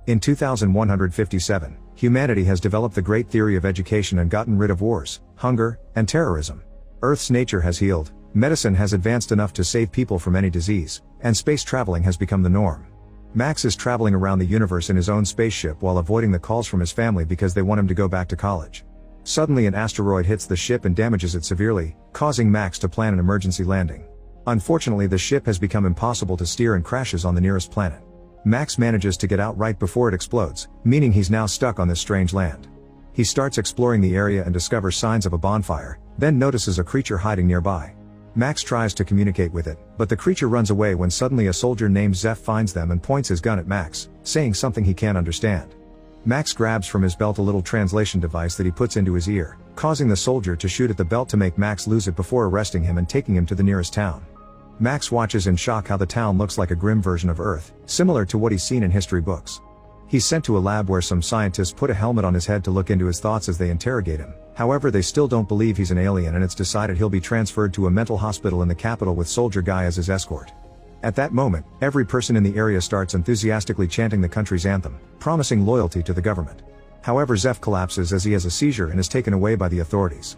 In 2157, humanity has developed the great theory of education and gotten rid of wars, hunger, and terrorism. Earth's nature has healed, medicine has advanced enough to save people from any disease, and space traveling has become the norm. Max is traveling around the universe in his own spaceship while avoiding the calls from his family because they want him to go back to college. Suddenly an asteroid hits the ship and damages it severely, causing Max to plan an emergency landing. Unfortunately, the ship has become impossible to steer and crashes on the nearest planet. Max manages to get out right before it explodes, meaning he's now stuck on this strange land. He starts exploring the area and discovers signs of a bonfire, then notices a creature hiding nearby. Max tries to communicate with it, but the creature runs away when suddenly a soldier named Zeph finds them and points his gun at Max, saying something he can't understand. Max grabs from his belt a little translation device that he puts into his ear, causing the soldier to shoot at the belt to make Max lose it before arresting him and taking him to the nearest town. Max watches in shock how the town looks like a grim version of Earth, similar to what he's seen in history books. He's sent to a lab where some scientists put a helmet on his head to look into his thoughts as they interrogate him. However, they still don't believe he's an alien, and it's decided he'll be transferred to a mental hospital in the capital with Soldier Guy as his escort. At that moment, every person in the area starts enthusiastically chanting the country's anthem, promising loyalty to the government. However, Zeph collapses as he has a seizure and is taken away by the authorities.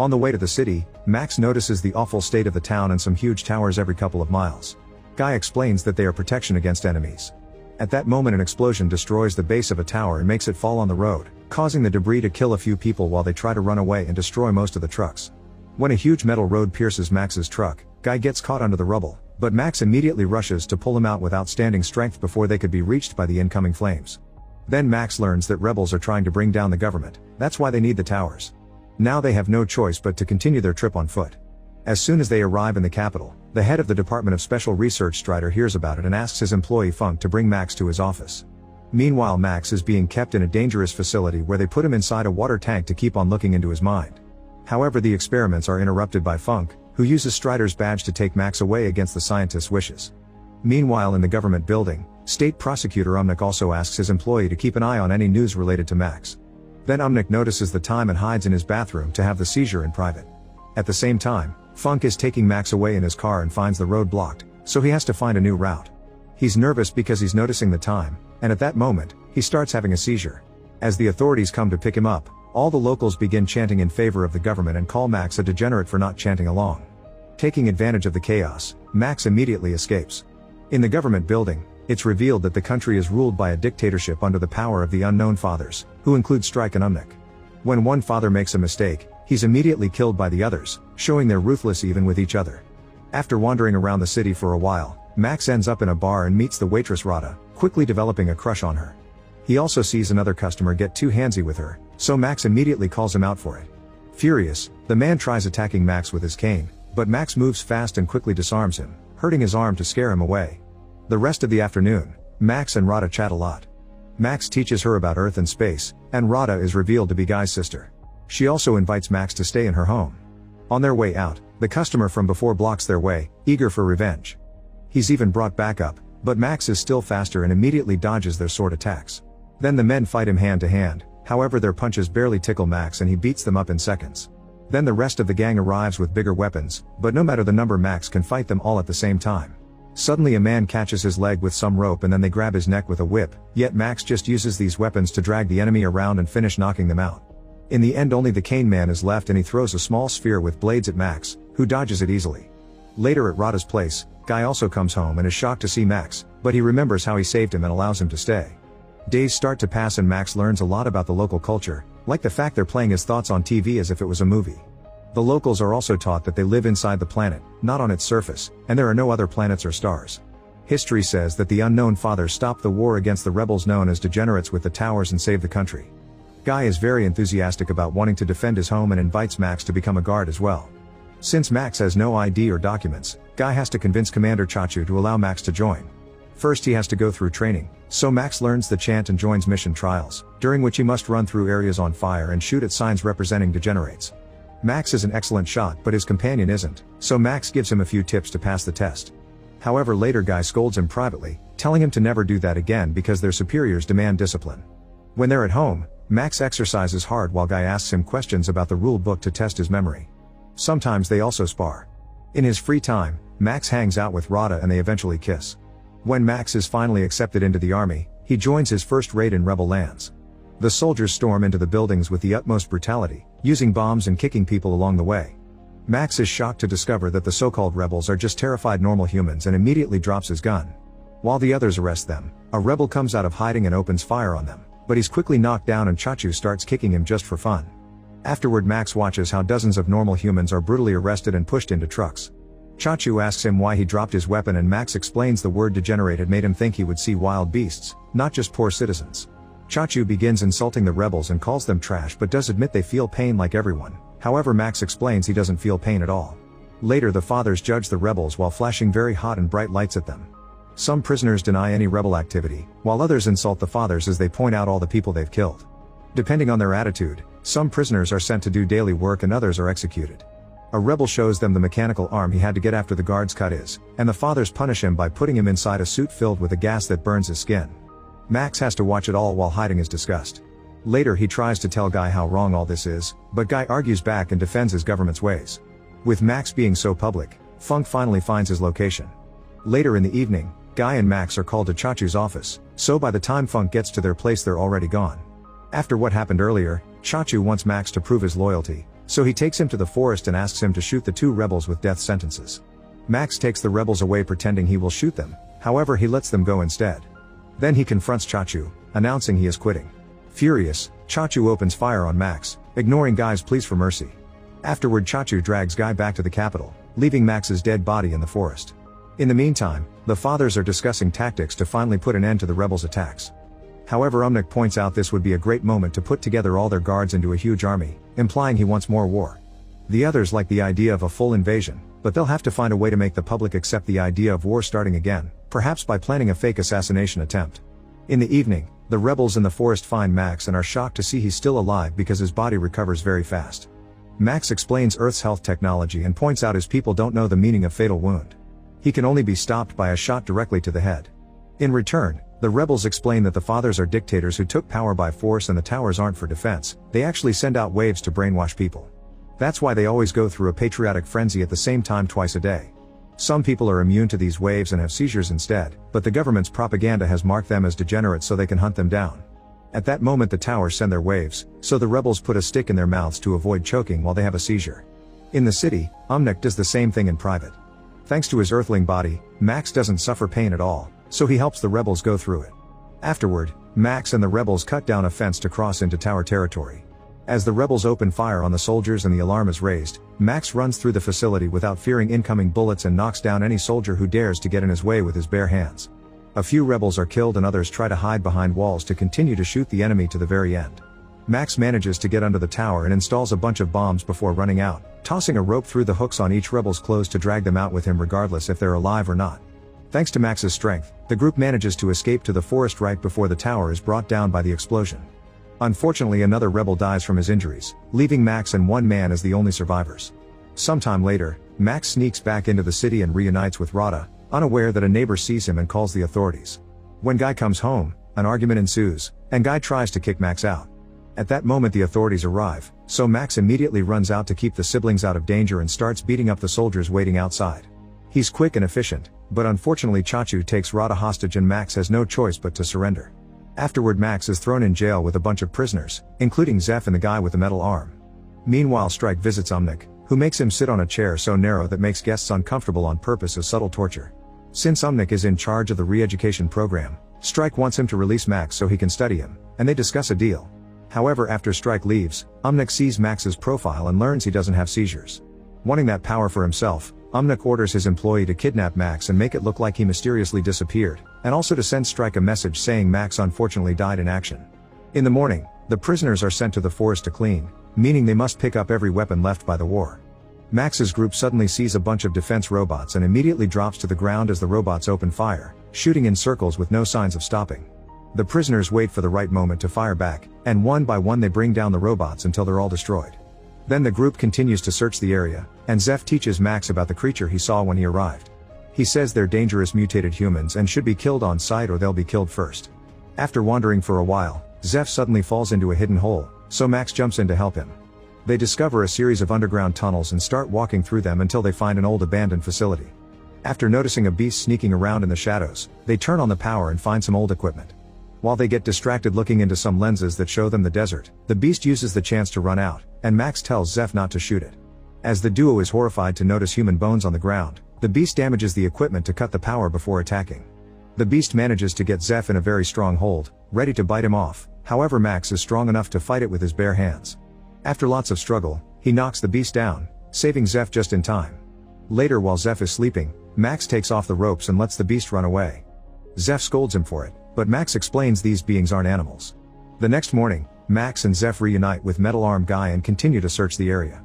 On the way to the city, Max notices the awful state of the town and some huge towers every couple of miles. Guy explains that they are protection against enemies. At that moment, an explosion destroys the base of a tower and makes it fall on the road, causing the debris to kill a few people while they try to run away and destroy most of the trucks. When a huge metal road pierces Max's truck, Guy gets caught under the rubble, but Max immediately rushes to pull him out with outstanding strength before they could be reached by the incoming flames. Then Max learns that rebels are trying to bring down the government, that's why they need the towers. Now they have no choice but to continue their trip on foot. As soon as they arrive in the capital, the head of the Department of Special Research Strider hears about it and asks his employee Funk to bring Max to his office. Meanwhile, Max is being kept in a dangerous facility where they put him inside a water tank to keep on looking into his mind. However, the experiments are interrupted by Funk, who uses Strider's badge to take Max away against the scientist's wishes. Meanwhile, in the government building, State Prosecutor Umnik also asks his employee to keep an eye on any news related to Max. Then Umnik notices the time and hides in his bathroom to have the seizure in private. At the same time, Funk is taking Max away in his car and finds the road blocked, so he has to find a new route. He's nervous because he's noticing the time, and at that moment, he starts having a seizure. As the authorities come to pick him up, all the locals begin chanting in favor of the government and call Max a degenerate for not chanting along. Taking advantage of the chaos, Max immediately escapes. In the government building, it's revealed that the country is ruled by a dictatorship under the power of the Unknown Fathers, who include Strike and Umnik. When one father makes a mistake, he's immediately killed by the others, showing they're ruthless even with each other. After wandering around the city for a while, Max ends up in a bar and meets the waitress Rada, quickly developing a crush on her. He also sees another customer get too handsy with her, so Max immediately calls him out for it. Furious, the man tries attacking Max with his cane, but Max moves fast and quickly disarms him, hurting his arm to scare him away. The rest of the afternoon, Max and Rada chat a lot. Max teaches her about Earth and space, and Rada is revealed to be Guy's sister. She also invites Max to stay in her home. On their way out, the customer from before blocks their way, eager for revenge. He's even brought backup, but Max is still faster and immediately dodges their sword attacks. Then the men fight him hand to hand, however their punches barely tickle Max and he beats them up in seconds. Then the rest of the gang arrives with bigger weapons, but no matter the number, Max can fight them all at the same time. Suddenly a man catches his leg with some rope and then they grab his neck with a whip, yet Max just uses these weapons to drag the enemy around and finish knocking them out. In the end, only the cane man is left and he throws a small sphere with blades at Max, who dodges it easily. Later at Rada's place, Guy also comes home and is shocked to see Max, but he remembers how he saved him and allows him to stay. Days start to pass and Max learns a lot about the local culture, like the fact they're playing his thoughts on TV as if it was a movie. The locals are also taught that they live inside the planet, not on its surface, and there are no other planets or stars. History says that the Unknown Fathers stopped the war against the rebels known as degenerates with the towers and saved the country. Guy is very enthusiastic about wanting to defend his home and invites Max to become a guard as well. Since Max has no ID or documents, Guy has to convince Commander Chachu to allow Max to join. First he has to go through training, so Max learns the chant and joins mission trials, during which he must run through areas on fire and shoot at signs representing degenerates. Max is an excellent shot but his companion isn't, so Max gives him a few tips to pass the test. However, later Guy scolds him privately, telling him to never do that again because their superiors demand discipline. When they're at home, Max exercises hard while Guy asks him questions about the rule book to test his memory. Sometimes they also spar. In his free time, Max hangs out with Rada and they eventually kiss. When Max is finally accepted into the army, he He joins his first raid in rebel lands. The soldiers storm into the buildings with the utmost brutality, using bombs and kicking people along the way. Max is shocked to discover that the so-called rebels are just terrified normal humans and immediately drops his gun. While the others arrest them, a rebel comes out of hiding and opens fire on them, but he's quickly knocked down and Chachu starts kicking him just for fun. Afterward, Max watches how dozens of normal humans are brutally arrested and pushed into trucks. Chachu asks him why he dropped his weapon and Max explains the word degenerate had made him think he would see wild beasts, not just poor citizens. Chachu begins insulting the rebels and calls them trash but does admit they feel pain like everyone. However, Max explains he doesn't feel pain at all. Later, the fathers judge the rebels while flashing very hot and bright lights at them. Some prisoners deny any rebel activity, while others insult the fathers as they point out all the people they've killed. Depending on their attitude, some prisoners are sent to do daily work and others are executed. A rebel shows them the mechanical arm he had to get after the guards cut his, and the fathers punish him by putting him inside a suit filled with a gas that burns his skin. Max has to watch it all while hiding his disgust. Later, he tries to tell Guy how wrong all this is, but Guy argues back and defends his government's ways. With Max being so public, Funk finally finds his location. Later in the evening, Guy and Max are called to Chachu's office, so by the time Funk gets to their place they're already gone. After what happened earlier, Chachu wants Max to prove his loyalty, so he takes him to the forest and asks him to shoot the two rebels with death sentences. Max takes the rebels away pretending he will shoot them, however he lets them go instead. Then he confronts Chachu, announcing he is quitting. Furious, Chachu opens fire on Max, ignoring Guy's pleas for mercy. Afterward, Chachu drags Guy back to the capital, leaving Max's dead body in the forest. In the meantime, the fathers are discussing tactics to finally put an end to the rebels' attacks. However, Umnik points out this would be a great moment to put together all their guards into a huge army, implying he wants more war. The others like the idea of a full invasion, but they'll have to find a way to make the public accept the idea of war starting again, perhaps by planning a fake assassination attempt. In the evening, the rebels in the forest find Max and are shocked to see he's still alive because his body recovers very fast. Max explains Earth's health technology and points out his people don't know the meaning of fatal wound. He can only be stopped by a shot directly to the head. In return, the rebels explain that the fathers are dictators who took power by force and the towers aren't for defense, they actually send out waves to brainwash people. That's why they always go through a patriotic frenzy at the same time twice a day. Some people are immune to these waves and have seizures instead, but the government's propaganda has marked them as degenerates so they can hunt them down. At that moment the towers send their waves, so the rebels put a stick in their mouths to avoid choking while they have a seizure. In the city, Umnik does the same thing in private. Thanks to his earthling body, Max doesn't suffer pain at all, so he helps the rebels go through it. Afterward, Max and the rebels cut down a fence to cross into tower territory. As the rebels open fire on the soldiers and the alarm is raised, Max runs through the facility without fearing incoming bullets and knocks down any soldier who dares to get in his way with his bare hands. A few rebels are killed and others try to hide behind walls to continue to shoot the enemy to the very end. Max manages to get under the tower and installs a bunch of bombs before running out, tossing a rope through the hooks on each rebel's clothes to drag them out with him regardless if they're alive or not. Thanks to Max's strength, the group manages to escape to the forest right before the tower is brought down by the explosion. Unfortunately, another rebel dies from his injuries, leaving Max and one man as the only survivors. Sometime later, Max sneaks back into the city and reunites with Rada, unaware that a neighbor sees him and calls the authorities. When Guy comes home, an argument ensues, and Guy tries to kick Max out. At that moment the authorities arrive, so Max immediately runs out to keep the siblings out of danger and starts beating up the soldiers waiting outside. He's quick and efficient, but unfortunately Chachu takes Rada hostage and Max has no choice but to surrender. Afterward, Max is thrown in jail with a bunch of prisoners, including Zeph and the guy with the metal arm. Meanwhile, Strike visits Umnik, who makes him sit on a chair so narrow that makes guests uncomfortable on purpose as subtle torture. Since Umnik is in charge of the re-education program, Strike wants him to release Max so he can study him, and they discuss a deal. However, after Strike leaves, Umnik sees Max's profile and learns he doesn't have seizures. Wanting that power for himself, Umnik orders his employee to kidnap Max and make it look like he mysteriously disappeared, and also to send Strike a message saying Max unfortunately died in action. In the morning, the prisoners are sent to the forest to clean, meaning they must pick up every weapon left by the war. Max's group suddenly sees a bunch of defense robots and immediately drops to the ground as the robots open fire, shooting in circles with no signs of stopping. The prisoners wait for the right moment to fire back, and one by one they bring down the robots until they're all destroyed. Then the group continues to search the area, and Zeph teaches Max about the creature he saw when he arrived. He says they're dangerous mutated humans and should be killed on sight or they'll be killed first. After wandering for a while, Zeph suddenly falls into a hidden hole, so Max jumps in to help him. They discover a series of underground tunnels and start walking through them until they find an old abandoned facility. After noticing a beast sneaking around in the shadows, they turn on the power and find some old equipment. While they get distracted looking into some lenses that show them the desert, the beast uses the chance to run out, and Max tells Zeph not to shoot it. As the duo is horrified to notice human bones on the ground, the beast damages the equipment to cut the power before attacking. The beast manages to get Zeph in a very strong hold, ready to bite him off, however Max is strong enough to fight it with his bare hands. After lots of struggle, he knocks the beast down, saving Zeph just in time. Later while Zeph is sleeping, Max takes off the ropes and lets the beast run away. Zeph scolds him for it, but Max explains these beings aren't animals. The next morning, Max and Zeph reunite with Metal Arm Guy and continue to search the area.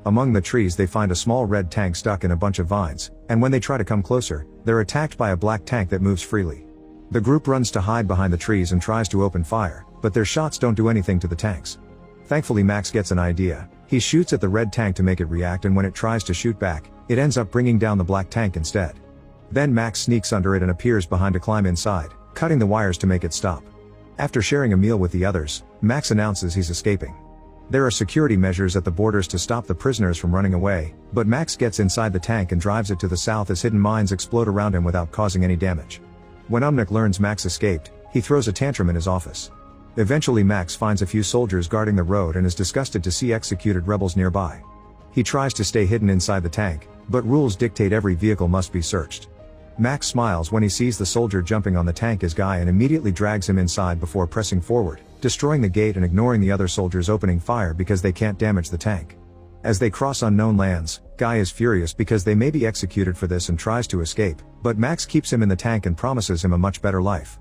Among the trees they find a small red tank stuck in a bunch of vines, and when they try to come closer, they're attacked by a black tank that moves freely. The group runs to hide behind the trees and tries to open fire, but their shots don't do anything to the tanks. Thankfully Max gets an idea. He shoots at the red tank to make it react, and when it tries to shoot back, it ends up bringing down the black tank instead. Then Max sneaks under it and appears behind to climb inside, cutting the wires to make it stop. After sharing a meal with the others, Max announces he's escaping. There are security measures at the borders to stop the prisoners from running away, but Max gets inside the tank and drives it to the south as hidden mines explode around him without causing any damage. When Umnik learns Max escaped, he throws a tantrum in his office. Eventually Max finds a few soldiers guarding the road and is disgusted to see executed rebels nearby. He tries to stay hidden inside the tank, but rules dictate every vehicle must be searched. Max smiles when he sees the soldier jumping on the tank as Guy and immediately drags him inside before pressing forward, destroying the gate and ignoring the other soldiers opening fire because they can't damage the tank. As they cross unknown lands, Guy is furious because they may be executed for this and tries to escape, but Max keeps him in the tank and promises him a much better life.